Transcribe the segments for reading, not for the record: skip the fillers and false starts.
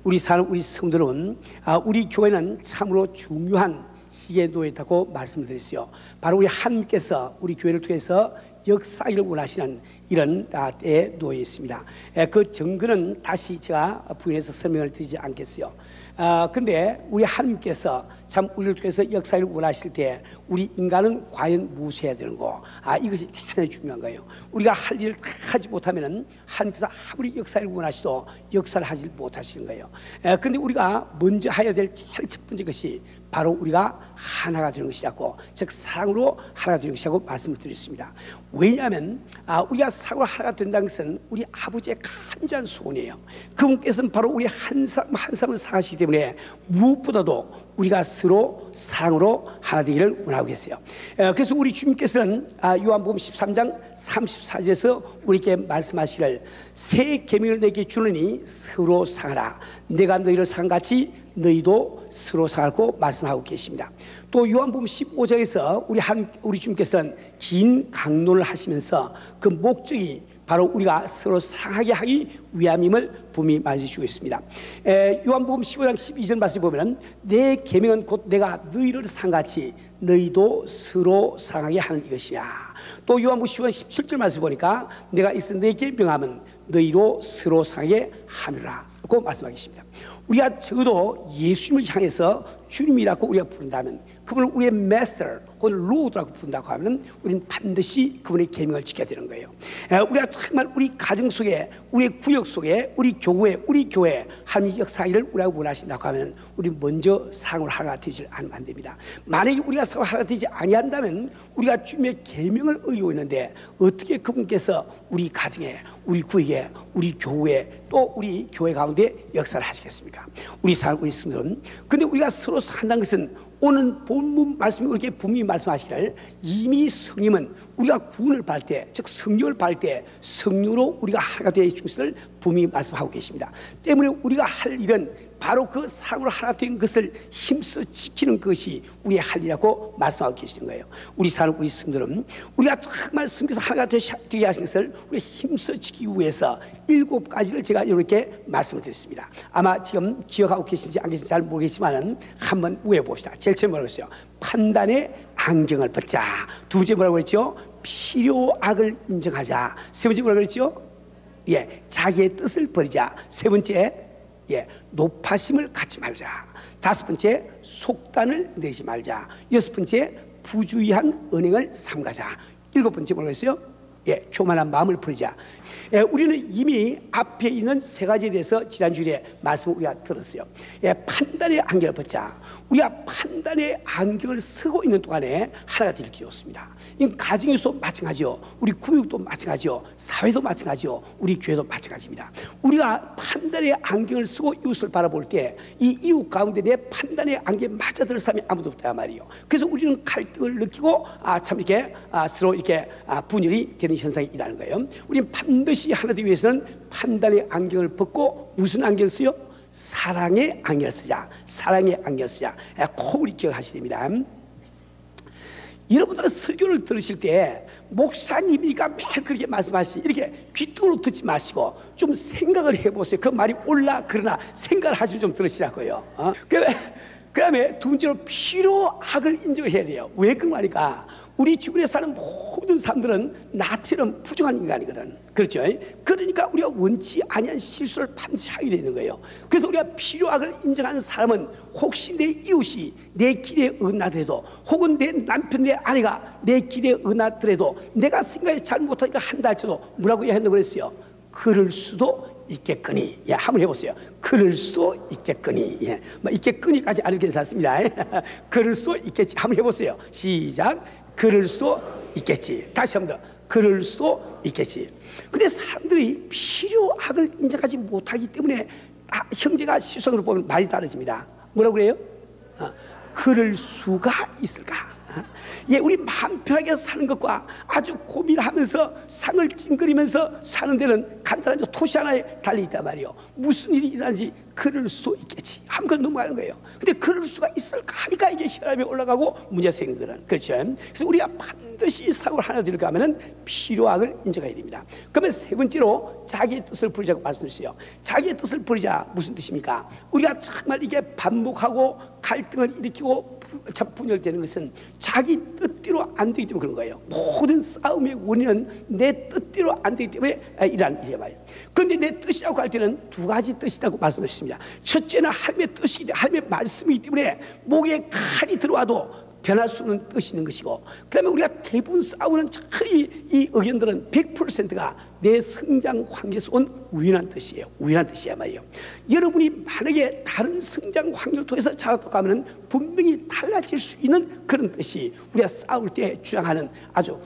우리 사는 우리 성도들은 우리 교회는 참으로 중요한 시기에 놓여 있다고 말씀드렸어요. 바로 우리 하나님께서 우리 교회를 통해서 역사를 원하시는 이런 때에 놓여 있습니다. 그 증거는 다시 제가 부연해서 설명을 드리지 않겠어요. 근데 우리 하나님께서 참 우리를 통해서 역사를 원하실 때 우리 인간은 과연 무엇해야 되는 거? 이것이 대단히 중요한 거예요. 우리가 할 일을 다 하지 못하면은 하나님께서 아무리 역사를 원하시도 역사를 하지 못하시는 거예요. 근데 우리가 먼저 해야 될 제일 첫 번째 것이 바로 우리가 하나가 되는 것이라고, 즉 사랑으로 하나가 되는 것이라고 말씀을 드렸습니다. 왜냐하면 우리가 사랑으로 하나가 된다는 것은 우리 아버지의 간절한 소원이에요. 그분께서는 바로 우리 한 사람 한 사람을 사랑하시기 때문에 무엇보다도 우리가 서로 사랑으로 하나 되기를 원하고 계세요. 그래서 우리 주님께서는 요한복음 13장 34절에서 우리에게 말씀하시기를 새 계명을 내게 주느니 서로 사랑하라. 내가 너희를 사랑같이 너희도 서로 사랑하고 말씀하고 계십니다. 또 요한복음 15장에서 우리 주님께서는 긴 강론을 하시면서 그 목적이 바로 우리가 서로 사랑하게 하기 위함임을 분명히 말해주고 있습니다. 요한복음 15장 12절 말씀 보면은 내 계명은 곧 내가 너희를 사랑같이 너희도 서로 사랑하게 하는 이것이야. 또 요한복음 15장 17절 말씀 보니까 내가 있어 너희에게 명함은 너희로 서로 사랑하게 하느라 고 말씀하겠습니다. 우리가 적어도 예수님을 향해서 주님이라고 우리가 부른다면, 그분을 우리의 마스터 혹은 로드라고 부른다고 하면 우리는 반드시 그분의 계명을 지켜야 되는 거예요. 우리가 정말 우리 가정 속에, 우리의 구역 속에, 우리 교회 하나님의 역사를 우리가 원하신다고 하면 우리 먼저 사랑으로 하나가 되지 않으면 안 됩니다. 만약에 우리가 사랑으로 하나가 되지 아니한다면 우리가 주님의 계명을 어기고 있는데 어떻게 그분께서 우리 가정에, 우리 구역에, 우리 교회에, 또 우리 교회 가운데 역사를 하시겠습니까? 우리 성도는. 근데 우리가 서로 산다는 것은 오늘 본문 말씀이 이렇게 분명히 말씀하시기를 이미 성령은 우리가 구원을 받을 때, 즉 성령을 받을 때 성령으로 우리가 하나가 되어 있는 것을 분명히 말씀하고 계십니다. 때문에 우리가 할 일은 바로 그 사랑으로 하나 된 것을 힘써 지키는 것이 우리의 할 일이라고 말씀하고 계시는 거예요. 우리 성도들은 우리가 정말 성령에서 하나가 되게 하신 것을 우리가 힘써 지키기 위해서 7가지를 제가 이렇게 말씀을 드렸습니다. 아마 지금 기억하고 계신지 안 계신지 잘 모르겠지만 한번 외워봅시다. 제일 처음 뭐라고 했어요? 판단의 안경을 벗자. 두 번째 뭐라고 했죠? 필요악을 인정하자. 세 번째 뭐라고 했죠? 자기의 뜻을 버리자. 세 번째, 높아심을 갖지 말자. 다섯 번째, 속단을 내지 말자. 여섯 번째, 부주의한 언행을 삼가자. 일곱 번째 뭐라고 했어요? 교만한 마음을 버리자. 우리는 이미 앞에 있는 세 가지에 대해서 지난주에 말씀을 우리가 들었어요. 판단의 안경을 벗자. 우리가 판단의 안경을 쓰고 있는 동안에 하나가 되길 기도했습니다. 가정에서도 마찬가지요, 우리 구역도 마찬가지요, 사회도 마찬가지요, 우리 교회도 마찬가지입니다. 우리가 판단의 안경을 쓰고 이웃을 바라볼 때 이 이웃 가운데 내 판단의 안경에 맞아들 사람이 아무도 없단 말이에요. 그래서 우리는 갈등을 느끼고 참 이렇게 서로 이렇게 분열이 되는 현상이 일어나는 거예요. 우리는 반드시 하나 되기 위해서는 판단의 안경을 벗고 무슨 안경을 써요? 사랑의 안경을 쓰자. 사랑의 안경을 쓰자. 꼭 우리 기억하셔야 됩니다. 여러분들은 설교를 들으실 때 목사님이니까 매일 그렇게 말씀하시지 이렇게 귓등으로 듣지 마시고 좀 생각을 해보세요. 그 말이 옳나 그러나 생각을 하시면 좀 들으시라고요. 그 다음에 두 번째로 필요악을 인정을 해야 돼요. 왜 그런 말이니까 우리 주변에 사는 모든 사람들은 나처럼 부정한 인간이거든. 그렇죠? 그러니까 우리가 원치 아니한 실수를 반드시 하게 되는 거예요. 그래서 우리가 필요악을 인정하는 사람은 혹시 내 이웃이 내 길에 어긋나더라도, 혹은 내 남편, 내 아내가 내 길에 어긋나더라도 내가 생각이 잘 못하니까 한다 할지라도 뭐라고 한다고 그랬어요? 그럴 수도 있겠거니. 한번 해보세요. 그럴 수도 있겠거니. 있겠거니까지 아주 괜찮습니다. 그럴 수도 있겠지. 한번 해보세요. 시작. 그럴 수도 있겠지. 다시 한 번 더. 그럴 수도 있겠지. 근데 사람들이 필요악을 인정하지 못하기 때문에 형제가 시선으로 보면 말이 다르집니다. 뭐라고 그래요? 그럴 수가 있을까? 우리 마음 편하게 사는 것과 아주 고민하면서 상을 찡그리면서 사는 데는 간단한 토시 하나에 달려있단 말이에요. 무슨 일이 일어나는지 그럴 수도 있겠지 하면서 넘어가는 거예요. 근데 그럴 수가 있을까 하니까 이게 혈압이 올라가고 문제가 생기는 거는 그렇죠. 그래서 우리가 반드시 사고를 하나 들을까 하면은 필요악을 인정해야 됩니다. 그러면 세 번째로 자기의 뜻을 버리자고 말씀드렸어요. 자기의 뜻을 버리자 무슨 뜻입니까? 우리가 정말 이게 반복하고 갈등을 일으키고 참 분열되는 것은 자기 뜻대로 안 되기 때문에 그런 거예요. 모든 싸움의 원인은 내 뜻대로 안 되기 때문에 일어나는 일이에요. 그런데 내 뜻이라고 할 때는 두 가지 뜻이라고 말씀드렸습니다. 첫째는 하나님의 뜻이기 때문에 하나님의 말씀이기 때문에 목에 칼이 들어와도 변할 수 없는 뜻이 있는 것이고, 그 다음에 우리가 대부분 싸우는 이 의견들은 100%가 내 성장 환경에서 온 우연한 뜻이에요. 우연한 뜻이야 말이에요. 여러분이 만약에 다른 성장 환경을 통해서 자랐다고 하면 분명히 달라질 수 있는 그런 뜻이 우리가 싸울 때 주장하는 아주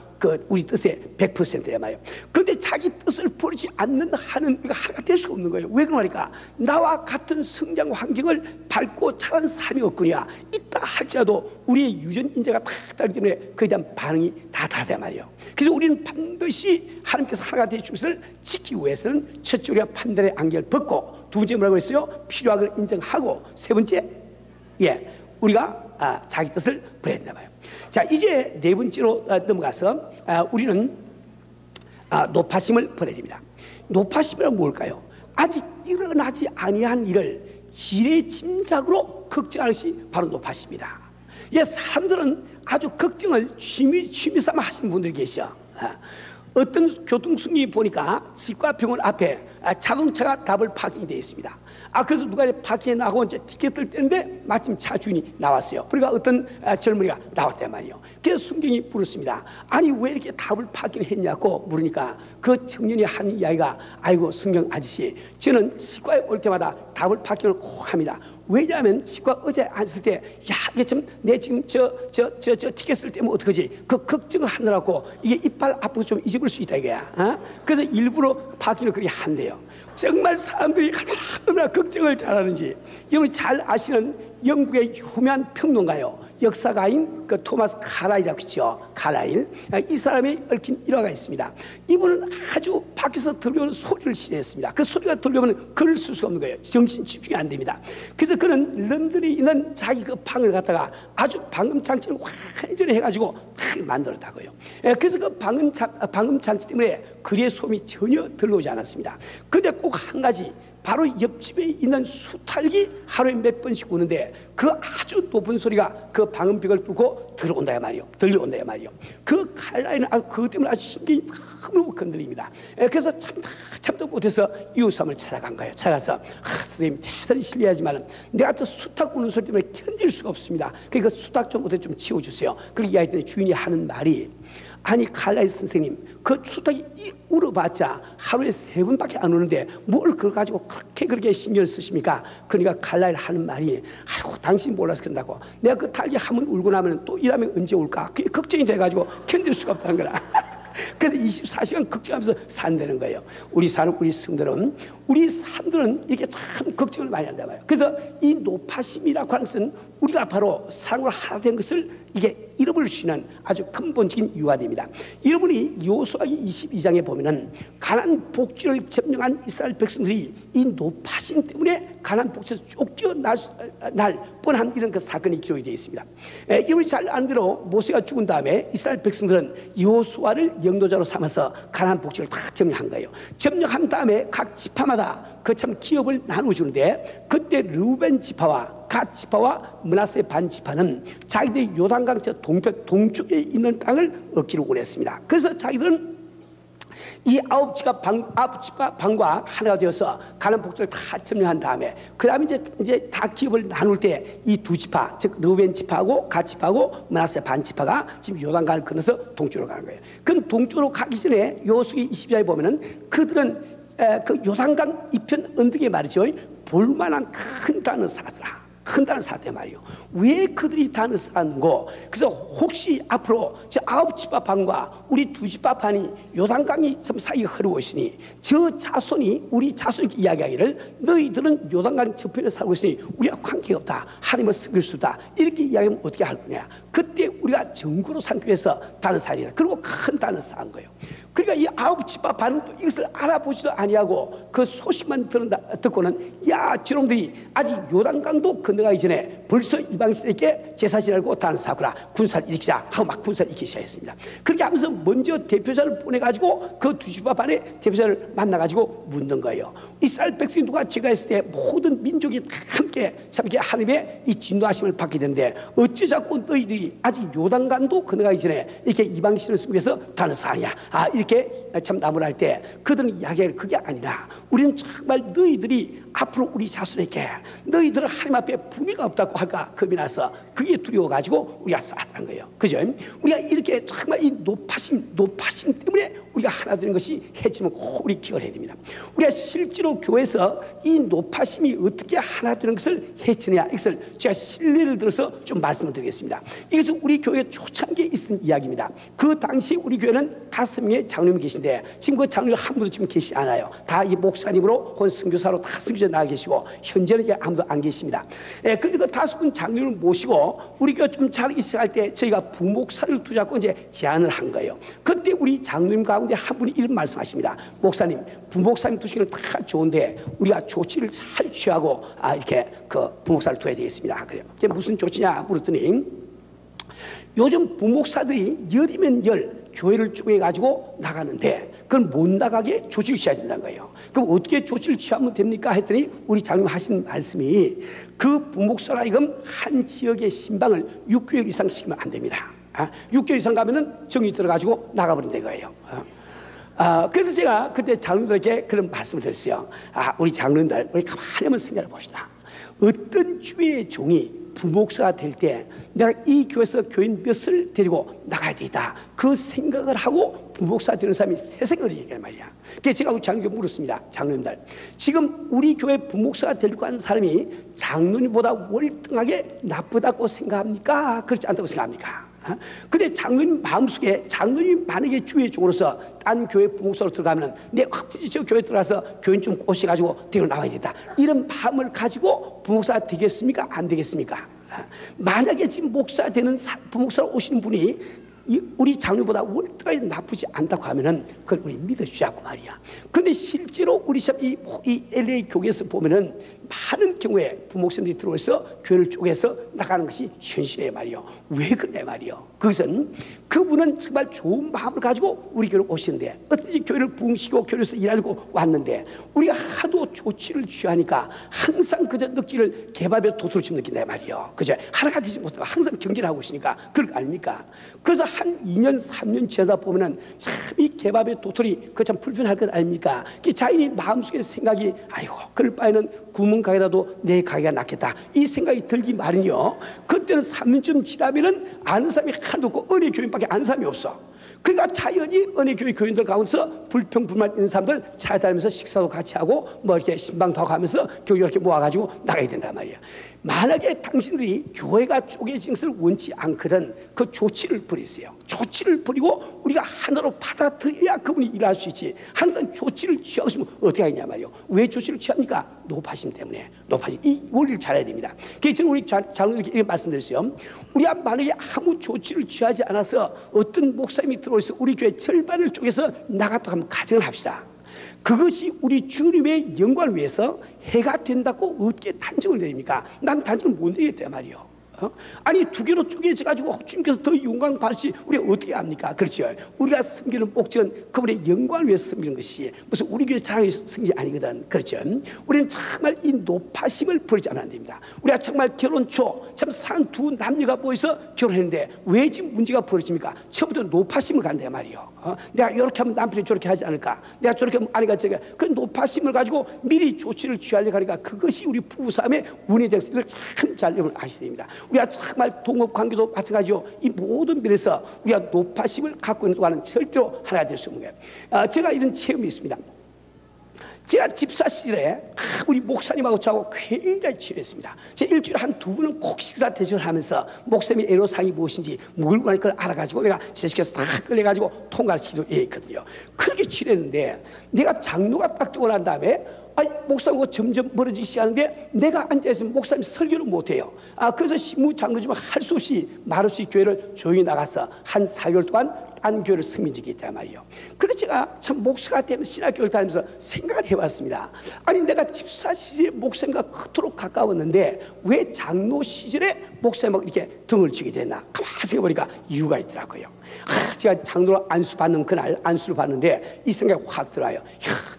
우리 뜻의 100%야 말이에요. 그런데 자기 뜻을 버리지 않는 한은 우리가 하나가 될 수가 없는 거예요. 왜 그러니까 나와 같은 성장 환경을 밟고 자란 사람이 없거냐 있다 할지라도 우리의 유전 인자가 다 다르기 때문에 그에 대한 반응이 다 다르단 말이에요. 그래서 우리는 반드시 하나님께서 하나가 되신 것을 지키기 위해서는 첫째 우리가 판단의 안개를 벗고, 두 번째 뭐라고 했어요? 필요악을 인정하고, 세 번째 우리가 자기 뜻을 버려야 된다 봐요. 자, 이제 네 번째로 넘어가서 우리는 노파심을 버려야 됩니다. 노파심이란 뭘까요? 아직 일어나지 아니한 일을 지레짐작으로 걱정하는 것이 바로 노파심이다. 사람들은 아주 걱정을 취미 삼아 하시는 분들이 계셔. 어떤 교통수님이 보니까 치과 병원 앞에 자동차가 답을 파킹이 되어 있습니다. 그래서 누가 파킹에 나가고 이제 티켓을 떼는데 마침 차 주인이 나왔어요. 그러니까 어떤 젊은이가 나왔단 말이에요. 그래서 순경이 물었습니다. 아니 왜 이렇게 답을 파킹했냐고 물으니까 그 청년이 한 이야기가, 아이고 순경 아저씨, 저는 치과에 올 때마다 답을 파킹을 꼭 합니다. 왜냐하면 치과 의자에 앉았을 때, 이게 참, 내 지금 저 티켓을 떼면 어떡하지? 그 걱정을 하느라고 이게 이빨 앞으로 좀 잊어볼 수 있다 이거야. 그래서 일부러 파킹을 그렇게 한대요. 정말 사람들이 얼마나 걱정을 잘하는지 여러분이 잘 아시는 영국의 유명한 평론가요, 역사가인 그 토마스 카라일이라고 있죠. 카라일. 이 사람이 얽힌 일화가 있습니다. 이분은 아주 밖에서 들려오는 소리를 싫어했습니다. 그 소리가 들려오면 글을 쓸 수가 없는 거예요. 정신 집중이 안 됩니다. 그래서 그는 런던에 있는 자기 그 방을 갖다가 아주 방음 장치를 완전히 해가지고 탁 만들었다고요. 그래서 그 방음 장치 때문에 글의 소음이 전혀 들어오지 않았습니다. 그런데 꼭 한 가지, 바로 옆집에 있는 수탉이 하루에 몇 번씩 우는데 그 아주 높은 소리가 그 방음벽을 뚫고 들려온다 말이요. 그 칼라이는 그것 때문에 아주 신경이 너무 건드립니다. 그래서 참도 못해서 이웃사람을 찾아간 거예요. 찾아서 선생님 대단히 실례하지만 내가 저 수탉 우는 소리 때문에 견딜 수가 없습니다. 그러니까 수탉 좀 어떻게 좀 치워주세요. 그리고 이 아이들의 주인이 하는 말이, 아니 칼라이 선생님, 그 수탉이 울어봤자 하루에 3번밖에 안 우는데 뭘 그걸 가지고 그렇게 신경을 쓰십니까? 그러니까 칼라이 하는 말이, 아이고 당신 몰라서 그런다고, 내가 그 달기 한 번 울고 나면 또 이 다음에 언제 올까? 그게 걱정이 돼가지고 견딜 수가 없다는 거라. 그래서 24시간 걱정하면서 산다는 거예요. 우리 성들은, 우리 사람들은 이렇게 참 걱정을 많이 한단 말이에요. 그래서 이 노파심이라고 하는 것은 우리가 바로 사랑으로 하나 된 것을 이게 잃어버릴 수 있는 아주 근본적인 이유가 됩니다. 여러분이 여호수아기 22장에 보면은 가나안 복지를 점령한 이스라엘 백성들이 이 노파심 때문에 가나안 복지에서 쫓겨날 뻔한 이런 그 사건이 기록이 되어 있습니다. 여러분이 잘 아는 대로 모세가 죽은 다음에 이스라엘 백성들은 여호수아를 영도자로 삼아서 가나안 복지를 다 점령한 거예요. 점령한 다음에 각 지파마다 그 참 기업을 나눠주는데, 그때 르우벤 지파와 갓 지파와 므낫세 반 지파는 자기들이 요단강 저 동쪽에 있는 땅을 얻기를 원했습니다. 그래서 자기들은 이 아홉 지파 방과 하나가 되어서 가나안 복지를 다 점령한 다음에 그 다음에 이제 다 기업을 나눌 때 이 두 지파, 즉 르우벤 지파하고 갓 지파하고 므낫세 반 지파가 지금 요단강을 건너서 동쪽으로 가는 거예요. 그 동쪽으로 가기 전에 여호수아기 22장에 보면은 그들은 그 요단강 이편 언덕에 말이죠, 볼만한 큰 단을 쌓더라. 큰 단을 쌓대 말이요. 왜 그들이 단을 쌓는고? 그래서 혹시 앞으로 저 9지파 반과 우리 2지파 반이 요단강이 참 사이가 흐르고 있으니 저 자손이, 우리 자손이 이야기하기를 너희들은 요단강 저편에 살고 있으니 우리가 관계가 없다, 하나님을 섬길 수 없다, 이렇게 이야기하면 어떻게 할 거냐? 그때 우리가 정구로 삼기 위해서 단을 쌓으리라. 그리고 큰 단을 쌓은 거예요. 그러니까 이 아홉 지파 반응도 이것을 알아보지도 아니하고 그 소식만 듣고는 야 저놈들이 아직 요단강도 건너가기 전에 벌써 이방신에게 제사 지내고 다른 사구라 군사를 일으키자 하고 막 군사를 일으키기 시작했습니다. 그렇게 하면서 먼저 대표자를 보내가지고 그 두 지파 반의 대표자를 만나가지고 묻는 거예요. 이스라엘 백성이 누가 죄가 했을 때 모든 민족이 다 함께 참 이렇게 하나님의 이 진노하심을 받게 되는데 어찌 자꾸 너희들이 아직 요단강도 건너가기 전에 이렇게 이방신을 숨기 위해서 다른 사냐 이렇게 참 나무랄 때 그들은 이야기할 그게 아니다. 우리는 정말 너희들이 앞으로 우리 자손에게 너희들은 하나님 앞에 분위가 없다고 할까 겁이 나서 그게 두려워가지고 우리가 싸웠다는 거예요. 그죠? 우리가 이렇게 정말 이 노파심 때문에 우리가 하나 되는 것이 해지면 꼭 우리 기억을 해야 됩니다. 우리가 실제로 교회에서 이 노파심이 어떻게 하나 되는 것을 해치느냐 이것을 제가 실례를 들어서 좀 말씀을 드리겠습니다. 이것은 우리 교회 초창기에 있었던 이야기입니다. 그 당시 우리 교회는 5명의 장로님이 계신데 지금 그 장로님 한 분도 지금 계시지 않아요. 다 이 목사님으로 혹은 선교사로 다 선교제 나가 계시고 현재는 아무도 안 계십니다. 그런데 그 5분 장로님을 모시고 우리 교회 좀 자라기 시작할 때 저희가 부목사를 두자고 이제 제안을 한 거예요. 그때 우리 장로님 가운데 한 분이 이런 말씀하십니다. 목사님, 부목사님 두시기는 다 좋은데 우리가 조치를 잘 취하고 이렇게 그 부목사를 둬야 되겠습니다. 그래요. 그게 무슨 조치냐 물었더니 요즘 부목사들이 열이면 열 교회를 쪼개가지고 나가는데 그걸 못 나가게 조치를 취해야 된다는 거예요. 그럼 어떻게 조치를 취하면 됩니까? 했더니 우리 장로님 하신 말씀이 그 부목사라 이건 한 지역의 신방을 6개월 이상 시키면 안 됩니다. 6개월 이상 가면은 정이 들어가지고 나가버린다는 거예요. 그래서 제가 그때 장로님들에게 그런 말씀을 드렸어요. 우리 장로님들 우리 가만히 한번 생각해 봅시다. 어떤 주의 종이 부목사가 될 때 내가 이 교회에서 교인 몇을 데리고 나가야 되겠다 그 생각을 하고 부목사 되는 사람이 세상을 얘기한 말이야. 그래서 제가 우리 장로님께 물었습니다. 장로님들 지금 우리 교회 부목사가 되려고 하는 사람이 장로님보다 월등하게 나쁘다고 생각합니까? 그렇지 않다고 생각합니까? 근데 장로님 마음속에 장로님 만약에 주의 종으로서 딴 교회 부목사로 들어가면 내 확실히 저 교회 들어가서 교인 좀 꼬셔가지고 데리고 나와야 된다 이런 마음을 가지고 부목사 되겠습니까? 안 되겠습니까? 만약에 지금 목사 되는 부목사로 오시는 분이 우리 장로보다 월등하게 나쁘지 않다고 하면은 그걸 우리 믿어주자고 말이야. 근데 실제로 우리 이 LA 교회에서 보면은 많은 경우에 부목사님들이 들어와서 교회를 쪼개서 나가는 것이 현실이에요 말이요. 왜 그래 말이요. 그것은 그분은 정말 좋은 마음을 가지고 우리 교회로 오시는데 어떻게 교회를 부흥시키고 교회에서 일하고 왔는데 우리가 하도 조치를 취하니까 항상 그저 느끼를 개밥에 도토리처럼 느낀다 말이요. 그죠? 하나가 되지 못하고 항상 경계를 하고 있으니까 그럴 거 아닙니까? 그래서 한 2년 3년 지나다 보면은 참 이 개밥에 도토리 그거 참 불편할 것 아닙니까? 자인이 마음속에 생각이 아이고 그럴 바에는 구멍 가게라도 내 가게가 낫겠다 이 생각이 들기 마련이요. 그때는 3년쯤 지나면은 아는 사람이 하나도 없고 은혜 교인밖에 아는 사람이 없어. 그러니까 자연히 은혜교회 교인들 가운데서 불평불만 있는 사람들 차에 다니면서 식사도 같이 하고 뭐 이렇게 신방도 하고 하면서 교회 이렇게 모아가지고 나가야 된단 말이야. 만약에 당신들이 교회가 쪼개진 것을 원치 않거든 그 조치를 버리세요. 조치를 버리고 우리가 하나로 받아들여야 그분이 일할 수 있지. 항상 조치를 취하고 있으면 어떻게 하겠냐 말이요. 왜 조치를 취합니까? 노파심 때문에. 노파심. 이 원리를 잘 해야 됩니다. 그래서 저는 우리 장로님께 이렇게 말씀드렸어요. 우리가 만약에 아무 조치를 취하지 않아서 어떤 목사님이 들어와서 우리 교회 절반을 쪼개서 나갔다고 하면 가정을 합시다. 그것이 우리 주님의 영광을 위해서 해가 된다고 어떻게 단정을 내립니까? 난 단정을 못 내리겠단 말이요. 아니 두 개로 쪼개져 가지고 주님께서 더 영광 받으시 우리가 어떻게 합니까? 그렇죠. 우리가 섬기는 목적은 그분의 영광을 위해서 섬기는 것이 무슨 우리 교회 자랑이 섬기는 게 아니거든. 그렇죠. 우리는 정말 이 노파심을 버리지 않아야 됩니다. 우리가 정말 결혼 초 참 사는 두 남녀가 모여서 결혼했는데 왜 지금 문제가 벌어집니까? 처음부터 노파심을 간단 말이요. 내가 이렇게 하면 남편이 저렇게 하지 않을까? 내가 저렇게 하면 아내가 저렇게 그 노파심을 가지고 미리 조치를 취하려고 하니까 그것이 우리 부부싸움의 원인이 되어서 이걸 참 잘 여러분 아셔야 됩니다. 우리가 정말 동업관계도 마찬가지요. 이 모든 면에서 우리가 노파심을 갖고 있는 동안은 절대로 하나가 될 수 없는 거예요. 제가 이런 체험이 있습니다. 제가 집사 시절에 우리 목사님하고 저하고 굉장히 친했습니다. 제가 일주일에 한 2번은 꼭 식사 대접을 하면서 목사님의 애로사항이 무엇인지 물고 나니까 그걸 알아가지고 내가 제시켜서 다 끌려가지고 통과를 시키도 했거든요. 그렇게 친했는데 내가 장로가 딱 되고 난 다음에 목사님과 점점 멀어지기 시작하는데 내가 앉아있으면 목사님 설교를 못해요. 그래서 신무 장로지만 할 수 없이 말없이 교회를 조용히 나가서 한 4개월 동안 안교회를 승민지기 있단 말이에요. 그래서 제가 참 목사가 되면서 신학교를 다니면서 생각을 해봤습니다. 아니 내가 집사 시절에 목사님과 그토록 가까웠는데 왜 장로 시절에 목사님하고 이렇게 등을 지게 됐나 가만히 생각해보니까 이유가 있더라고요. 제가 장로로 안수 받는 그날 안수를 받는데 이 생각이 확 들어요.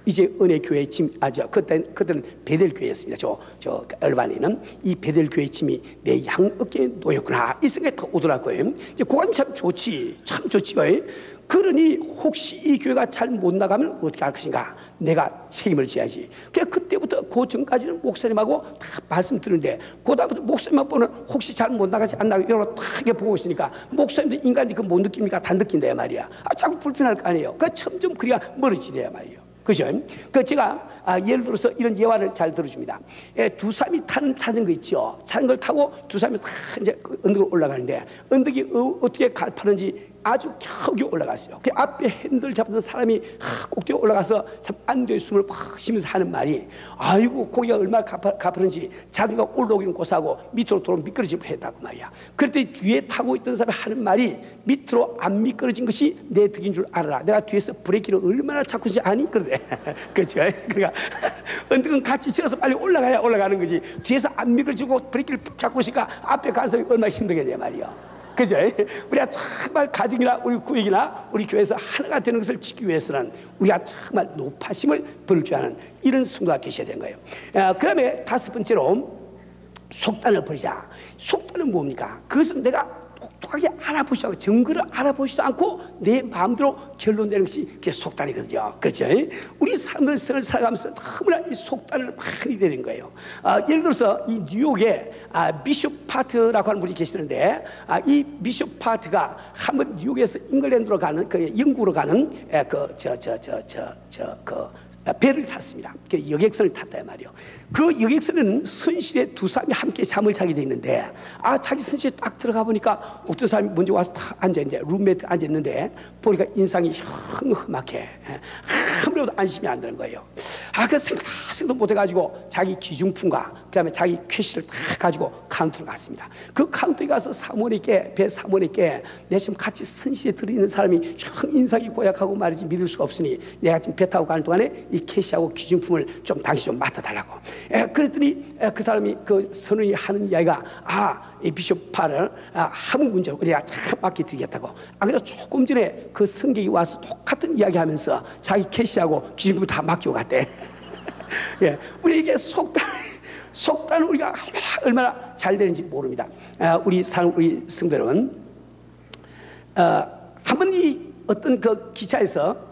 이제 은혜교회 짐, 그때는 베델교회였습니다. 저 얼반에 있는 이 베델교회 짐이 내 양 어깨에 놓였구나 이 생각이 딱 오더라고요. 그건 참 좋지, 참 좋지요. 그러니 혹시 이 교회가 잘 못 나가면 어떻게 할 것인가? 내가 책임을 져야지. 그때부터 그 전까지는 목사님하고 다 말씀 드는데 그다음부터 목사님만 보는 혹시 잘 못 나가지 안 나가 여러 딱 보고 있으니까 목사님도 인간이 그 못 느낍니까? 다 느낀다 말이야. 자꾸 불편할 거 아니에요. 점점 그래야 멀어지냐 말이에요. 그죠? 제가 예를 들어서 이런 예화를 잘 들어줍니다. 두 사람이 타는 자전거 있죠. 자전거를 타고 두 사람이 다 이제 언덕으로 올라가는데 언덕이 어떻게 가파른지 아주 겨우겨우 올라갔어요. 그 앞에 핸들 잡던 사람이 꼭대기 올라가서 참 안도의 숨을 팍 쉬면서 하는 말이 아이고 고기가 얼마나 가파른지 자전거가 올라오기는 고사하고 밑으로 돌아오면 미끄러짐을 했다고 말이야. 그럴 때 뒤에 타고 있던 사람이 하는 말이 밑으로 안 미끄러진 것이 내 덕인 줄 알아라. 내가 뒤에서 브레이크를 얼마나 잡고 있는지 아니? 그러대. 그렇죠? 그러니까 언덕은 같이 치러서 빨리 올라가야 올라가는 거지 뒤에서 안 미끄러지고 브레이크를 잡고 있으니까 앞에 가는 사람이 얼마나 힘들겠냐 말이야. 그죠? 우리가 정말 가정이나 우리 구역이나 우리 교회에서 하나가 되는 것을 지키기 위해서는 우리가 정말 높아심을 부를 줄 아는 이런 성도가 되셔야 되는 거예요. 그 다음에 다섯 번째로 속단을 버리자. 속단은 뭡니까? 그것은 내가 똑똑하게 알아보시고 증거를 알아보지도 않고 내 마음대로 결론 내는 것이 그게 속단이거든요. 그렇죠? 우리 사람들은 생을 살아가면서 너무나 이 속단을 많이 내는 거예요. 예를 들어서 이 뉴욕에 비숍 파트라고 하는 분이 계시는데 이 비숍 파트가 한번 뉴욕에서 잉글랜드로 가는 그 영국으로 가는 배를 탔습니다. 그 여객선을 탔다 말이요. 그 여객선은 선실에 두 사람이 함께 잠을 자게 돼 있는데 자기 선실에 딱 들어가 보니까 어떤 사람이 먼저 와서 딱 앉아 있는데 룸메이트 앉아 있는데 보니까 인상이 험악해. 아무래도 안심이 안 되는 거예요. 그 생각도 못 해가지고 자기 기중품과 그다음에 자기 캐시를 다 가지고 카운터로 갔습니다. 그 카운터에 가서 사모님께 배 사모님께 내 지금 같이 선실에 들어있는 사람이 인상이 고약하고 말이지 믿을 수가 없으니 내가 지금 배 타고 가는 동안에 이 캐시하고 기중품을 좀 당신 좀 맡아달라고. 그랬더니 그 사람이 그 선원이 하는 이야기가 이 비숍 파를 아무 문제 없고 우리가 참 맡겨드리겠다고. 그래서 조금 전에 그 성객이 와서 똑같은 이야기하면서 자기 캐시하고 기중품을 다 맡기고 갔대. 우리 이게 속단은 우리가 얼마나 잘 되는지 모릅니다. 우리 성도들은 한번 이 어떤 그 기차에서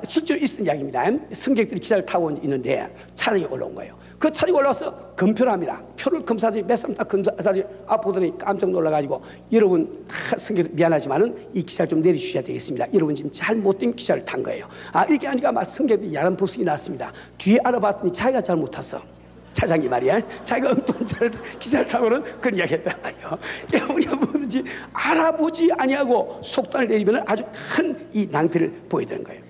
실제로 있었던 이야기입니다. 승객들이 기차를 타고 있는데 차량이 올라온 거예요. 그 차량이 올라와서 검표를 합니다. 표를 검사들이 몇 사람 딱 검사들이 보더니 깜짝 놀라가지고 여러분 승객들 미안하지만은 이 기차를 좀 내려주셔야 되겠습니다. 여러분 지금 잘못된 기차를 탄 거예요. 이렇게 하니까 막 승객들이 야단 법석이 났습니다. 뒤에 알아봤더니 자기가 잘못 탔어. 차장이 말이야. 자기가 엉뚱한 기차를 타고는 그런 이야기 했단 말이에요. 우리가 뭐든지 알아보지 아니하고 속단을 내리면 아주 큰 이 낭패를 보여야 되는 거예요.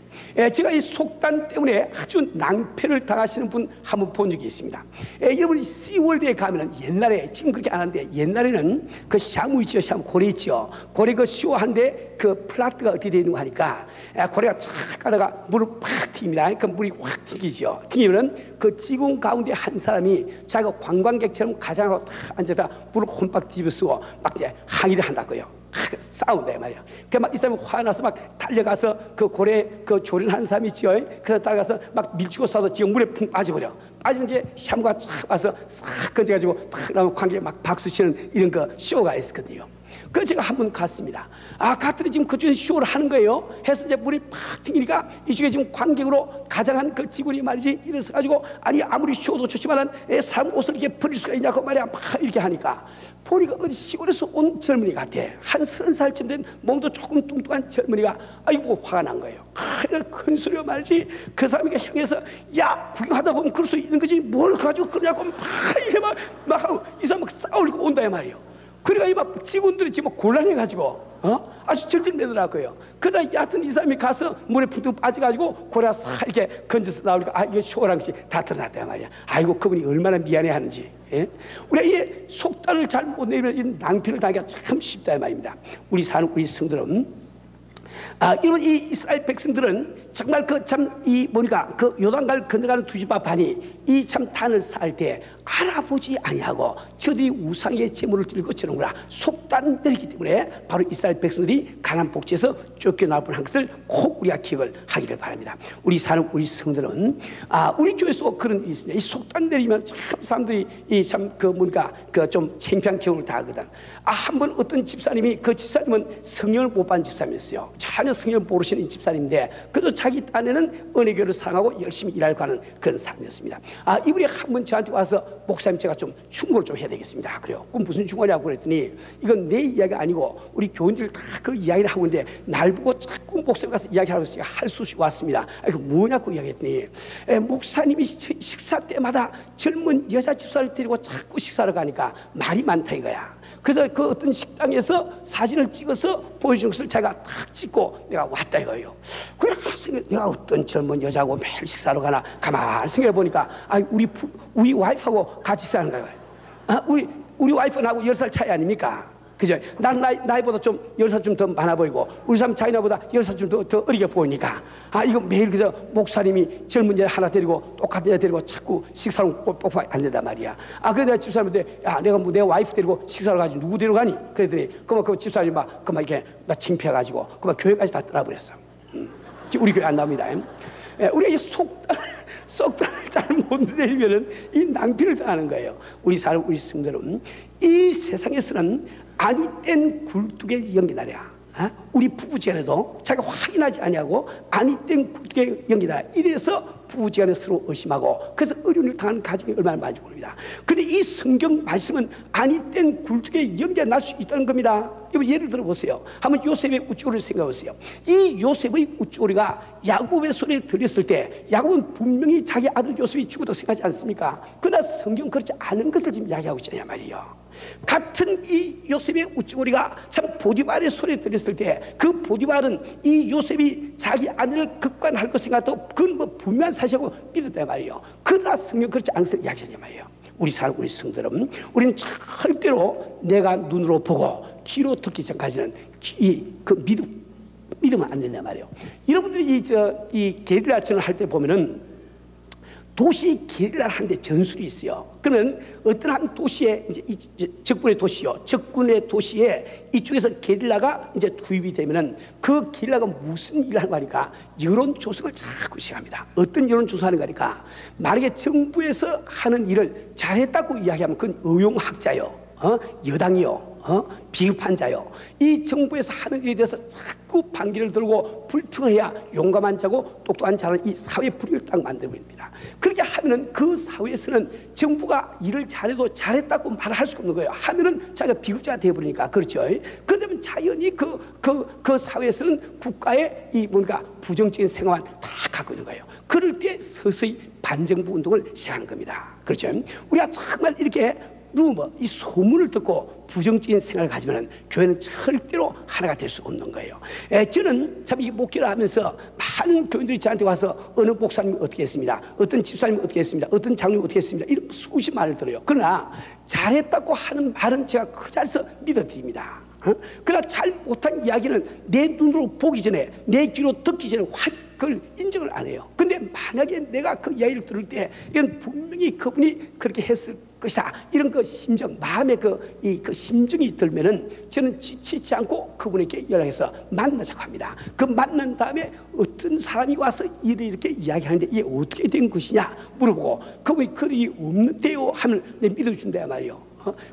제가 이 속단 때문에 아주 낭패를 당하시는 분 한 번 본 적이 있습니다. 여러분이 시월드에 가면은 옛날에 지금 그렇게 안 하는데 옛날에는 그 샤무 있죠, 샤무 고래 있죠. 고래 그 쇼하는데 그 플라트가 어떻게 되어 있는 거 하니까 고래가 착 가다가 물을 팍 튀깁니다. 그 물이 확 튀기죠. 튀기면은 그 지공 가운데 한 사람이 자기가 관광객처럼 가장하고 탁 앉아다 물을 혼박 뒤집어쓰고 막 이제 항의를 한다고요. 싸운다 말이야. 그 막 이 사람이 화나서 막 달려가서 그 고래 그 조련하는 사람이 있죠. 그래서 따라가서 막 밀치고 쏴서 지금 물에 푹 빠져버려. 빠지면 이제 샤무가 착 와서 싹 건져가지고 탁 나오면 관객이 막 박수 치는 이런 그 쇼가 있었거든요. 그래서 제가 한 번 갔습니다. 갔더니 지금 그쪽에 쇼를 하는 거예요. 해서 이제 물이 팍 튕기니까 이쪽에 지금 관객으로 가장한 그 직원이 말이지 이래서 가지고 아무리 쇼도 좋지만은 사람 옷을 이렇게 버릴 수가 있냐고 말이야. 막 이렇게 하니까 보니까 어디 시골에서 온 젊은이 같아. 한 30살쯤 된 몸도 조금 뚱뚱한 젊은이가 아이고 화가 난 거예요. 큰 소리로 말이지 그 사람이가 향해서 야 구경하다 보면 그럴 수 있는 거지 뭘 가지고 그러냐고 막 이렇게 막 하고 이 사람 막 싸우려고 온다 말이에요. 그래가 막 직원들이 지금 곤란해가지고 아주 절절매더라고요. 그러다 여하튼 이 사람이 가서 물에 푹 빠져가지고 고래가 싹 이렇게 건져서 나오니까 이게 쇼라는 것이 다 드러났다 말이야. 아이고 그분이 얼마나 미안해하는지. 우리가 이 속단을 잘 못 내면 이 낭패를 당하기가 참 쉽다 말입니다. 우리 사는 우리 성도는 이런 이 이스라엘 백성들은 정말 그 참 이 뭐니까 그 요단강을 건너가는 두 집 앞 아니 이 참 단을 쌓을 때 알아보지 아니하고 저들이 우상의 제물을 드리고 저는구나 속단들이기 때문에 바로 이스라엘 백성들이 가나안 복지에서 쫓겨나올 뻔한 것을 꼭 우리가 기억을 하기를 바랍니다. 우리 사는 우리 성들은 우리 교회에서 그런 일이 있습니다. 이 속단들이면 참 사람들이 이 참 그 뭔가 그 좀 창피한 경우를 당하거든. 한 번 어떤 집사님이 그 집사님은 성령을 못 받은 집사님이었어요. 전혀 성령을 모르시는 집사님인데 그래도 자기 딴에는 은혜교를 사랑하고 열심히 일하려고 하는 그런 사람이었습니다. 이분이 한 번 저한테 와서 목사님 제가 좀 충고를 좀 해야 되겠습니다. 그래요. 그럼 무슨 충고냐고 그랬더니 이건 내 이야기가 아니고 우리 교인들 다 그 이야기를 하고 있는데 날 보고 자꾸 목사님 가서 이야기하라고 했으니까 할 수 없이 왔습니다. 이거 뭐냐고 이야기했더니 목사님이 식사 때마다 젊은 여자 집사를 데리고 자꾸 식사를 가니까 말이 많다 이거야. 그래서 그 어떤 식당에서 사진을 찍어서 보여준 것을 제가 딱 찍고 내가 왔다 이거예요. 그래 내가 어떤 젊은 여자하고 매일 식사로 가나 가만히 생각해 보니까 우리 와이프하고 같이 식사하는 거예요. 우리 와이프는 하고 10살 차이 아닙니까? 그죠? 난 나이보다 좀 10살 좀 더 많아 보이고 우리 사람 차이 나보다 10살 좀 더 어리게 보이니까 이거 매일 그저 목사님이 젊은 여자 하나 데리고 똑같은 여자 데리고 자꾸 식사로 뽀뽀 안 된단 말이야. 그래서 내가 집사람한테 내가 내 와이프 데리고 식사를 가지고 누구 데려가니? 그랬더니 그만 그 집사람이 그만 이렇게 창피해가지고 그만 교회까지 다 떠나버렸어. 우리 교회 안 나옵니다. 우리가 이 속단을 잘 못 내리면은 이 낭비를 당하는 거예요. 우리 사는 우리 성도는 이 세상에서는 아니땐 굴뚝에 연기나랴. 우리 부부지간에도 자기가 확인하지 아니하고 아니땐 굴뚝에 연기나랴. 이래서 부부지간에 서로 의심하고 그래서 어려움을 당하는 가정이 얼마나 많은지 모릅니다. 근데 이 성경 말씀은 아니땐 굴뚝에 연기가 날 수 있다는 겁니다. 예를 들어 보세요. 한번 요셉의 우쭈리를 생각해 보세요. 이 요셉의 우쭈리가 야곱의 손에 들렸을 때 야곱은 분명히 자기 아들 요셉이 죽어도 생각하지 않습니까? 그러나 성경 그렇지 않은 것을 지금 이야기하고 있잖아요 말이에요. 같은 이 요셉의 우쭈리가 참 보디발의 손에 들렸을 때 그 보디발은 이 요셉이 자기 아내를 급관할 것 생각도 그건 뭐 분명한 사실이고 믿었단 말이에요. 그러나 성경 그렇지 않은 것을 이야기하지 말이에요. 우리 사는 우리 성도는 우리는 절대로 내가 눈으로 보고 귀로 듣기 전까지는 믿으면 안 된단 말이에요. 여러분들이 이 게릴라전을 할 때 보면은 도시 게릴라를 하는데 전술이 있어요. 그러면 어떤 한 도시에 이제 적군의 도시요. 적군의 도시에 이쪽에서 게릴라가 이제 투입이 되면은 그 게릴라가 무슨 일을 하는 거니까 여론 조성을 자꾸 시작합니다. 어떤 여론 조성하는 거니까 만약에 정부에서 하는 일을 잘했다고 이야기하면 그건 의용학자요. 여당이요. 비겁한 자요. 이 정부에서 하는 일에 대해서 자꾸 반기를 들고 불평을 해야 용감한 자고 똑똑한 자는 이 사회 분위기를 딱 만들어버립니다. 그렇게 하면은 그 사회에서는 정부가 일을 잘해도 잘했다고 말할 수가 없는 거예요. 하면은 자기가 비겁자가 되어버리니까. 그렇죠. 그러면 자연히 그 사회에서는 국가의 이 뭔가 부정적인 생각만 다 갖고 있는 거예요. 그럴 때 서서히 반정부 운동을 시작하는 겁니다. 그렇죠. 우리가 정말 이렇게 이 소문을 듣고 부정적인 생각을 가지면 교회는 절대로 하나가 될 수 없는 거예요. 저는 참 이 목회를 하면서 많은 교인들이 저한테 와서 어느 목사님이 어떻게 했습니다. 어떤 집사님이 어떻게 했습니다. 어떤 장로님이 어떻게 했습니다. 이런 수십 말을 들어요. 그러나 잘했다고 하는 말은 제가 그 자리에서 믿어드립니다. 그러나 잘 못한 이야기는 내 눈으로 보기 전에 내 귀로 듣기 전에 그걸 인정을 안 해요. 근데 만약에 내가 그 이야기를 들을 때 이건 분명히 그분이 그렇게 했을 것이다. 이런 그 심정, 마음의 그 심정이 들면은 저는 지치지 않고 그분에게 연락해서 만나자고 합니다. 그 만난 다음에 어떤 사람이 와서 이렇게 이야기하는데 이게 어떻게 된 것이냐 물어보고 그분이 그리 없는데요 하면 내 믿어준다 말이에요.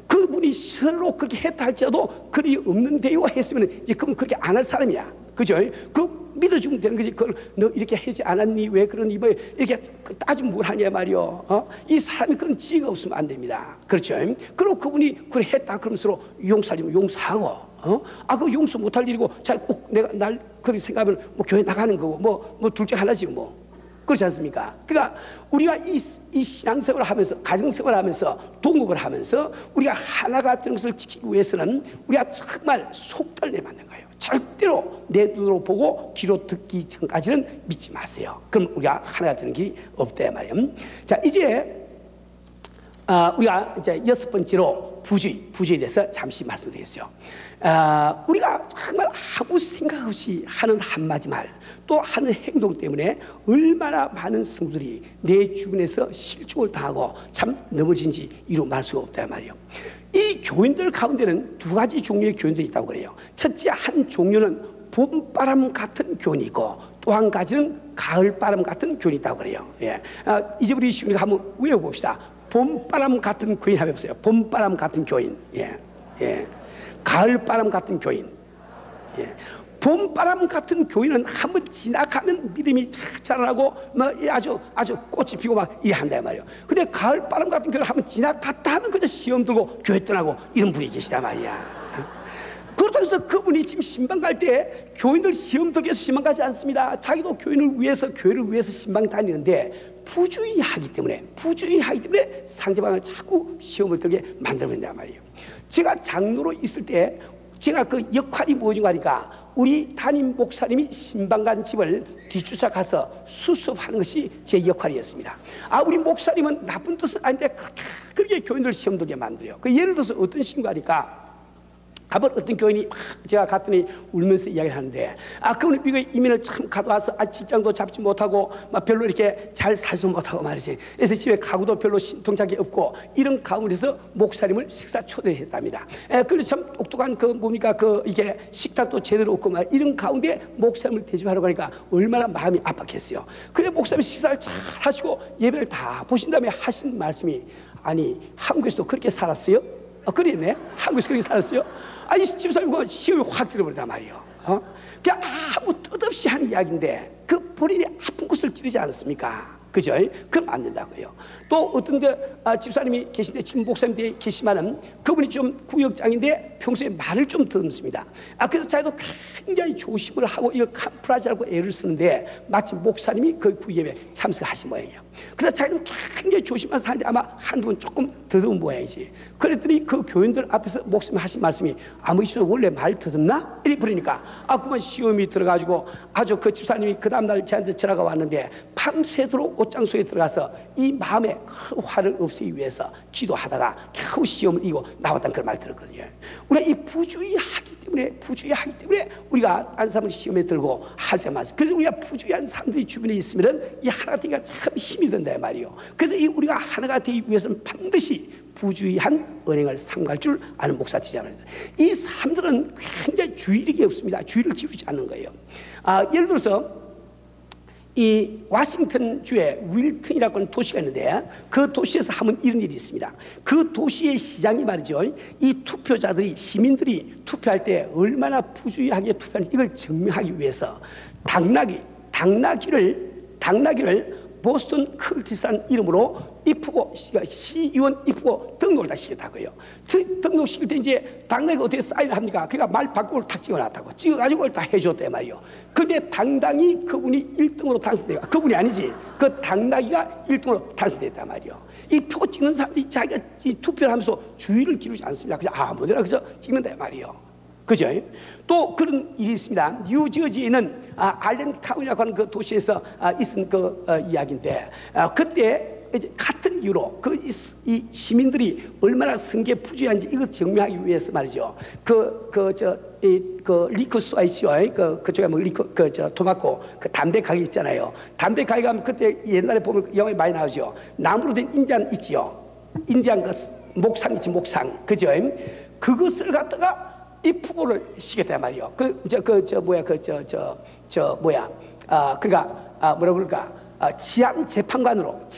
그분이 서로 그렇게 했다 할지라도 그리 없는데요 했으면 이제 그분 그렇게 안 할 사람이야. 그죠? 그 믿어주면 되는 거지. 그걸 너 이렇게 하지 않았니? 왜 그러니? 뭐 이렇게 따지면 뭘 하냐 말이요. 이 사람이 그런 지혜가 없으면 안 됩니다. 그렇죠? 그리고 그분이 그래 했다 그러면서 용서하면 용서하고, 그 용서 못할 일이고, 자, 꼭 내가 날 그렇게 생각하면 뭐 교회 나가는 거고, 뭐 둘째 하나지 뭐. 그렇지 않습니까? 그러니까 우리가 이 신앙생활을 하면서, 가정생활을 하면서, 동업을 하면서 우리가 하나가 되는 것을 지키기 위해서는 우리가 정말 속단을 내면 안 되는 거예요. 절대로 내 눈으로 보고 귀로 듣기 전까지는 믿지 마세요. 그럼 우리가 하나가 되는 길이 없다 말이에요. 자, 이제 우리가 이제 6번째로 부주의에 대해서 잠시 말씀드리겠어요. 우리가 정말 아무 생각 없이 하는 한마디 말, 또 하는 행동 때문에 얼마나 많은 성도들이 내 주변에서 실족을 당하고 참 넘어진지 이루 말할 수가 없단 말이에요. 이 교인들 가운데는 두 가지 종류의 교인들이 있다고 그래요. 첫째 한 종류는 봄바람 같은 교인이 있고, 또 한 가지는 가을바람 같은 교인이 있다고 그래요. 예. 이제 우리 우리가 한번 외워봅시다. 봄바람 같은 교인 한번 해보세요. 봄바람 같은 교인. 예. 예. 가을바람 같은 교인. 예. 봄바람 같은 교인은 한번 지나가면 믿음이 자라나고 아주 꽃이 피고 막 이래 한단 말이에요. 근데 가을바람 같은 교인은 한번 지나갔다 하면 그저 시험 들고 교회 떠나고 이런 분이 계시단 말이야. 그렇다고 해서 그분이 지금 신방 갈 때 교인들 시험 들기 위해서 신방 가지 않습니다. 자기도 교회를 위해서 신방 다니는데 부주의하기 때문에 상대방을 자꾸 시험을 들게 만들어낸단 말이에요. 제가 장로로 있을 때 제가 그 역할이 뭐인가 하니까 우리 담임 목사님이 신방 간 집을 뒤쫓아가서 수습하는 것이 제 역할이었습니다. 우리 목사님은 나쁜 뜻은 아닌데 그렇게 교인들 시험 들게 만들어요. 예를 들어서 어떤 식인가 하니까 한번 어떤 교인이 제가 갔더니 울면서 이야기를 하는데 그분이 미국에 이민을 참 가도 와서 직장도 잡지 못하고 별로 이렇게 잘 살지도 못하고 말이지. 그래서 집에 가구도 별로 신통짝이 없고 이런 가운데서 목사님을 식사 초대했답니다. 그래서 참 똑똑한 이게 식탁도 제대로 없고 이런 가운데 목사님을 대접하려고 하니까 얼마나 마음이 압박했어요. 근데 목사님 식사를 잘 하시고 예배를 다 보신 다음에 하신 말씀이 아니 한국에서도 그렇게 살았어요? 그랬네. 한국에서 그렇게 살았어요? 집사님과 시험이 확 들어버리단 말이에요. 그냥 아무 뜻없이 하는 이야기인데 그 본인이 아픈 곳을 찌르지 않습니까? 그죠? 그럼 안 된다고요. 또 어떤 집사님이 계신데 지금 목사님 계시면은 그분이 좀 구역장인데 평소에 말을 좀 더듬습니다. 그래서 자기도 굉장히 조심을 하고 이거 카프라지라고 애를 쓰는데 마침 목사님이 그 구예배에 참석하신 모양이에요. 그래서 자기는 굉장히 조심해서 하는데 아마 한두 번 조금 더듬은 모양이지. 그랬더니 그 교인들 앞에서 목사님이 하신 말씀이 아무리 원래 말 더듬나? 이렇게 그러니까 그만 시험이 들어가지고 아주 그 집사님이 그 다음날 저한테 전화가 왔는데 밤새도록 옷장소에 들어가서 이 마음에 그 화를 없애기 위해서 기도하다가 겨우 시험을 이기고 나왔다는 그런 말 들었거든요. 우리가 이 부주의하기 때문에 우리가 딴 사람을 시험에 들고 할 때마다 그래서 우리가 부주의한 사람들이 주변에 있으면 이 하나가 되기가 참 힘이 든다 말이에요. 그래서 이 우리가 하나가 되기 위해서는 반드시 부주의한 언행을 삼갈 줄 아는 목사지잖아요. 이 사람들은 굉장히 주의력이 없습니다. 주의를 기울이지 않는 거예요. 예를 들어서 이 워싱턴 주에 윌튼이라고 하는 도시가 있는데 그 도시에서 하면 이런 일이 있습니다. 그 도시의 시장이 말이죠, 이 투표자들이 시민들이 투표할 때 얼마나 부주의하게 투표하는지 이걸 증명하기 위해서 당나귀를 보스턴 컬티스라는 이름으로 이쁘고 시의원 이쁘고 등록을 다 시켰다고요. 등록시킬 때 이제 당나귀가 어떻게 사인을 합니까? 그러니까 말 바꾸고 탁 찍어놨다고. 찍어가지고 그걸 다 해줬단 말이에요. 근데 당당히 그분이 1등으로 당선돼요. 그분이 아니지. 그 당나귀가 1등으로 당선됐단 말이에요. 이 표 찍는 사람들이 자기가 투표를 하면서 주의를 기울이지 않습니다. 그냥 아무데나 그저 찍는다 말이에요. 그죠? 또 그런 일이 있습니다. 뉴저지에 있는 알렌타운이라고 하는 그 도시에서 있은 이야기인데 그때 같은 이유로 이 시민들이 얼마나 성계 부주의한지 이거 증명하기 위해서 말이죠. 리커 스토어 있죠. 그쪽에 토마코 담배 가게 있잖아요. 담배 가게 가면 그때 옛날에 보면 영화에 많이 나오죠. 나무로 된 인디안 있지요. 인디안 목상 있지, 목상. 그죠? 그것을 갖다가 이 푸고를 시켰단 말이에요. 치안 재판관으로,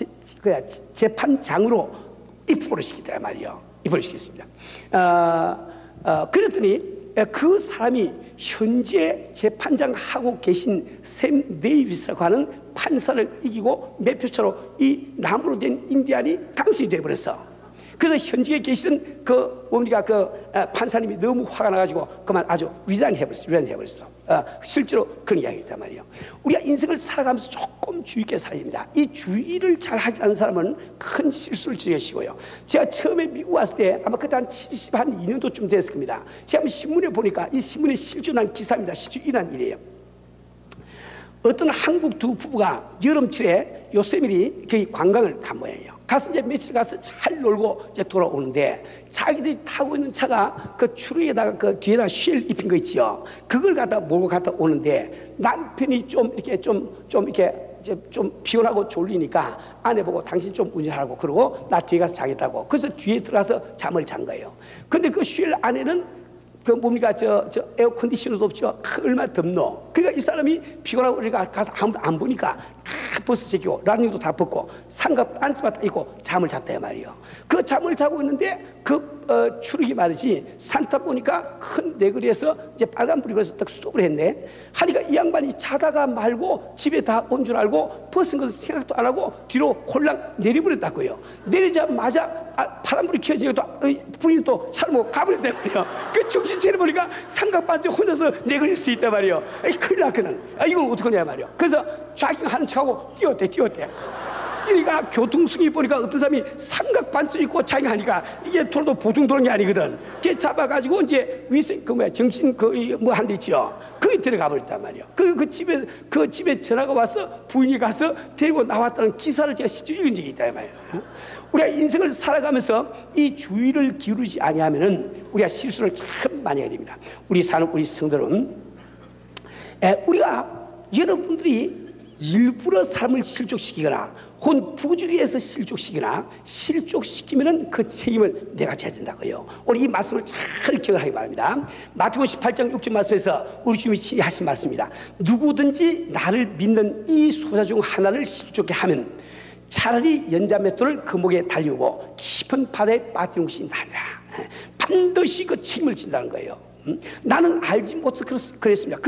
재판장으로 이 푸고를 시켰단 말이에요. 입을 시켰습니다. 그랬더니 그 사람이 현재 재판장하고 계신 샘 데이비스라고 하는 판사를 이기고 몇 표 차로 이 나무로 된 인디안이 당선이 되어버렸어. 그래서 현직에 계시던 판사님이 너무 화가 나가지고 그만 아주 위장해버렸어. 실제로 그런 이야기가 있단 말이에요. 우리가 인생을 살아가면서 조금 주의 있게 살아야 됩니다. 이 주의를 잘 하지 않는 사람은 큰 실수를 저지르시고요. 제가 처음에 미국 왔을 때 아마 그때 한 2년도쯤 됐을 겁니다. 제가 신문에 보니까 이 신문에 실제 난 기사입니다. 실제 일어난 일이에요. 어떤 한국 두 부부가 여름철에 요세미티 거기 관광을 간 모양이에요. 가서 이제 며칠 가서 잘 놀고 이제 돌아오는데 자기들이 타고 있는 차가 그 추루에다가 그 뒤에다가 쉘 입힌 거 있지요. 그걸 갖다 몰고 갔다 오는데 남편이 좀 이렇게 좀 이렇게 이제 좀 피곤하고 졸리니까 아내 보고 당신 좀 운전하라고 그러고 나 뒤에 가서 자겠다고. 그래서 뒤에 들어가서 잠을 잔 거예요. 근데 그 쉘 안에는 그 뭡니까 저 에어 컨디셔너도 없죠. 얼마나 덥노. 그러니까 이 사람이 피곤하고 우리가 가서 아무도 안 보니까 다 벗어 제끼고 라닝도 다 벗고 삼각 반지만 딱 입고 잠을 잤다 말이에요. 그 잠을 자고 있는데 그 추룩이 말이지 산타 보니까 큰 내거리에서 이제 빨간불이 그래서 딱 스톱을 했네. 하니까 이 양반이 자다가 말고 집에 다 온 줄 알고 벗은 것을 생각도 안 하고 뒤로 홀랑 내려버렸다고요. 내리자마자 파란불이 켜지고 또 부인이 또 차를 몰고 가버렸단 말이에요. 그 정신 차려보니까 삼각반지 혼자서 내거릴 수 있단 말이에요. 큰일 났거든. 이거 어떡하냐 말이에요. 그래서 좌킹하는 척하고 뛰었대. 그러니까 교통승이 보니까 어떤 사람이 삼각반지 입고 자기하니까 이게 돌도 보통 도는 게 아니거든. 걔 잡아가지고 이제 위생 정신 한 데 있지요. 거기 데려가 버렸단 말이에요. 그 집에 전화가 와서 부인이 가서 데리고 나왔다는 기사를 제가 실제 읽은 적이 있다 말이에요. 우리가 인생을 살아가면서 이 주의를 기울이지 아니하면은 우리가 실수를 참 많이 하게 됩니다. 우리 사는 우리 성도는 우리가 여러분들이 일부러 삶을 실족시키거나 혹은 부주의해서 실족시키면은 그 책임을 내가 져야 된다고요. 오늘 이 말씀을 잘 기억하기 바랍니다. 마태복음 18장 6절 말씀에서 우리 주님이 친히 하신 말씀입니다. 누구든지 나를 믿는 이 소자 중 하나를 실족케 하면 차라리 연자맷돌을 그 목에 달리우고 깊은 바다에 빠뜨리는 것이 나으리라. 반드시 그 책임을 진다는 거예요. 나는 알지 못해서 그랬습니다.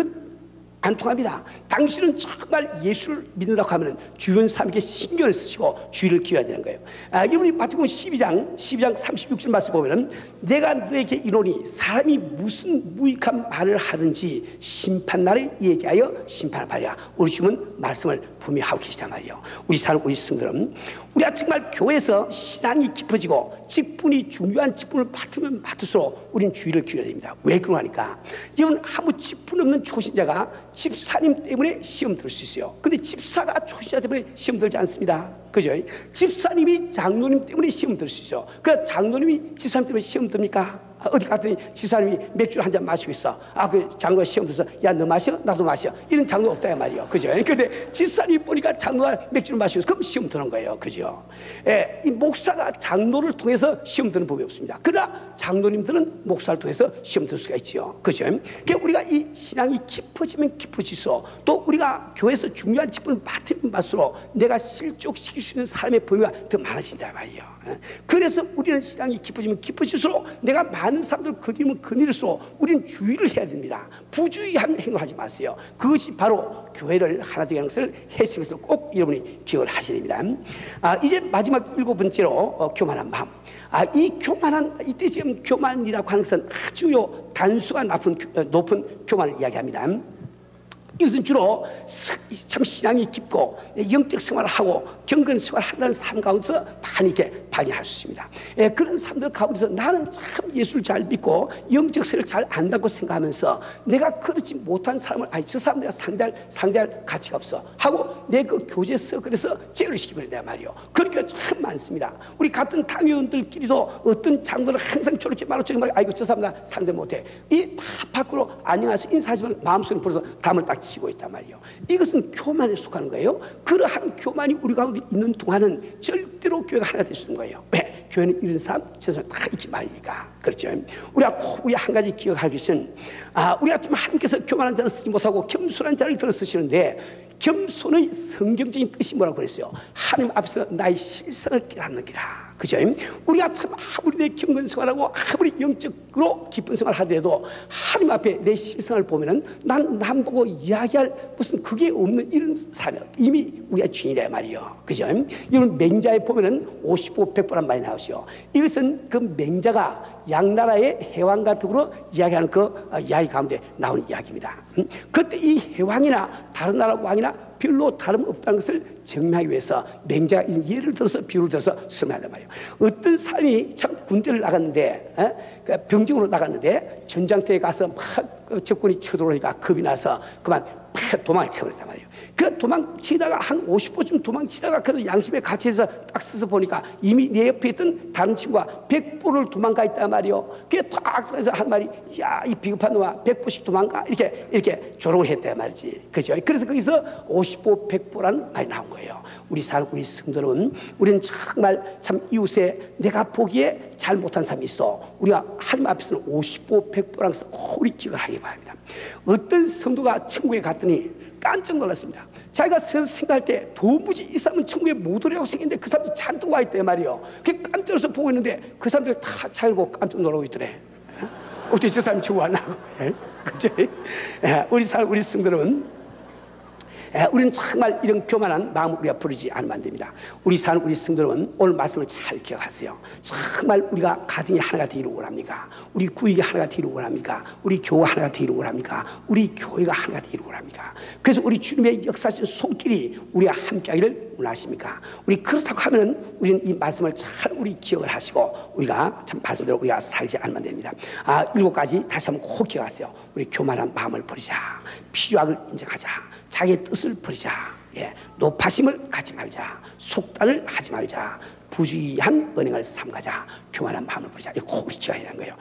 안 통합니다. 당신은 정말 예수를 믿는다고 하면 주변 사람에게 신경을 쓰시고 주의를 기울여야 되는 거예요. 여러분이 마태복음 12장 36절 말씀 보면은 내가 너에게 이르노니 사람이 무슨 무익한 말을 하든지 심판날에 이에 대하여 심판을 받으라. 우리 주님은 말씀을 분명히 하고 계시단 말이에요. 우리 사는 우리 성들은 우리가 정말 교회에서 신앙이 깊어지고 직분이 중요한 직분을 맡으면 맡을수록 우리는 주의를 기울여야 됩니다. 왜 그러냐니까 여러분 아무 직분 없는 초신자가 집사님 때문에 시험 들 수 있어요. 근데 집사가 초신자 때문에 시험 들지 않습니다. 그죠? 집사님이 장로님 때문에 시험 들 수 있어요. 그러니까 장로님이 집사님 때문에 시험 듭니까? 어디 갔더니 집사님이 맥주를 한 잔 마시고 있어. 그 장로가 시험 들어서 야 너 마셔? 나도 마셔. 이런 장로 없다 말이에요. 그죠? 근데 집사님 보니까 장로가 맥주를 마시고 있어. 그럼 시험 드는 거예요. 그죠? 이 목사가 장로를 통해서 시험 드는 법이 없습니다. 그러나 장로님들은 목사를 통해서 시험 들 수가 있죠. 그죠? 그러니까 우리가 이 신앙이 깊어지면 깊어질수록 또 우리가 교회에서 중요한 직분을 맡으면 맡을수록 내가 실족시킬 수 있는 사람의 범위가 더 많아진다 말이에요. 그래서 우리는 신앙이 깊어지면 깊어질수록 내가 많은 사람들 거두면 거닐수록 우리는 주의를 해야 됩니다. 부주의한 행동하지 마세요. 그것이 바로 교회를 하나 되게 하는 것을 해치는 것을 꼭 여러분이 기억을 하셔야 됩니다. 이제 마지막 7번째로 교만한 마음. 이때 지금 교만이라고 하는 것은 아주 단수가 높은 교만을 이야기합니다. 이것은 주로 참 신앙이 깊고 영적 생활을 하고 경건 생활을 한다는 삶 가운데서 많이 이렇게 발견할 수 있습니다. 그런 사람들 가운데서 나는 참 예수를 잘 믿고 영적 세를 잘 안다고 생각하면서 내가 그렇지 못한 사람을 저 사람 내가 상대할 가치가 없어 하고 내 그 교제에서 그래서 제어를 시키버린단 말이에요. 그러니까 참 많습니다. 우리 같은 당회원들끼리도 어떤 장로를 항상 저렇게 말하고 저렇게 말하고 아이고 저 사람 나 상대 못해. 이 다 밖으로 안녕하세요 인사하지만 마음속에 벌써 담을 딱 치고 있단 말이에요. 이것은 교만에 속하는 거예요. 그러한 교만이 우리 가운데 있는 동안은 절대로 교회가 하나 될 수 있는 거예요. 왜? 교회는 이런 사람 저 사람 다 있지 말니까. 그렇죠. 우리가 꼭 한 가지 기억할 것은 우리가 지금 하나님께서 교만한 자를 쓰지 못하고 겸손한 자를 들어 쓰시는데 겸손의 성경적인 뜻이 뭐라고 그랬어요? 하나님 앞에서 나의 실상을 깨닫는 기라. 그죠? 우리가 참 아무리 내 경건 생활하고 아무리 영적으로 깊은 생활을 하더라도 하나님 앞에 내 실상을 보면은 난 남 보고 이야기할 무슨 그게 없는 이런 사람 이미 우리가 주인이란 말이에요. 그죠? 이런 맹자에 보면은 55, 100보란 말이 나오죠. 이것은 그 맹자가 양나라의 해왕과 더불어 이야기하는 그 이야기 가운데 나오는 이야기입니다. 그때 이 해왕이나 다른 나라 왕이나 별로 다름없다는 것을 증명하기 위해서 맹자가 이런 예를 들어서 비유를 들어서 설명한단 말이에요. 어떤 사람이 참 군대를 나갔는데 병정으로 나갔는데 전장터에 가서 막 적군이 쳐들어오니까 겁이 나서 그만 막 도망을 쳐버렸단 말이에요. 그 도망치다가 한 50보쯤 도망치다가 그래도 양심의 가치에서 딱 서서 보니까 이미 내 옆에 있던 다른 친구가 100보를 도망가 있단 말이요. 그게 딱 해서 한 말이, 야, 이 비겁한 놈아 100보씩 도망가, 이렇게 조롱을 했단 말이지. 그죠? 그래서 거기서 50보 100보라는 말이 나온 거예요. 우리 성도는 우리는 정말 참 이웃에 내가 보기에 잘 못한 사람이 있어. 우리가 하나님 앞에서는 50보 100보라서 우리 기억을 하기 바랍니다. 어떤 성도가 천국에 갔더니 깜짝 놀랐습니다. 자기가 생각할 때 도무지 이 사람은 천국에 못 오려고 생겼는데 그 사람들이 잔뜩 와 있단 말이에요. 그게 깜짝 놀라서 보고 있는데 그 사람들 다 자기를 보고 깜짝 놀라고 있더래. 어떻게 저 사람이 천국 왔나? 그죠? 우리 성도는 우리는 정말 이런 교만한 마음을 우리가 부리지 않으면 안 됩니다. 우리 성도는 오늘 말씀을 잘 기억하세요. 정말 우리가 가정이 하나가 되기를 원합니까? 우리 구역이 하나가 되기를 원합니까? 우리 교회가 하나가 되기를 원합니까? 우리 교회가 하나가 되기를 원합니까? 그래서 우리 주님의 역사하신 손길이 우리와 함께하기를 원하십니까? 우리 그렇다고 하면 우리는 이 말씀을 잘 우리 기억을 하시고 우리가 참 말씀대로 우리가 살지 않으면 됩니다. 7가지 다시 한번 꼭 기억하세요. 우리 교만한 마음을 버리자. 필요함을 인정하자. 자기의 뜻을 버리자. 높아심을 갖지 말자. 속단을 하지 말자. 부주의한 언행을 삼가자. 교만한 마음을 버리자. 이거 꼭 우리 기억해야 하는 거예요.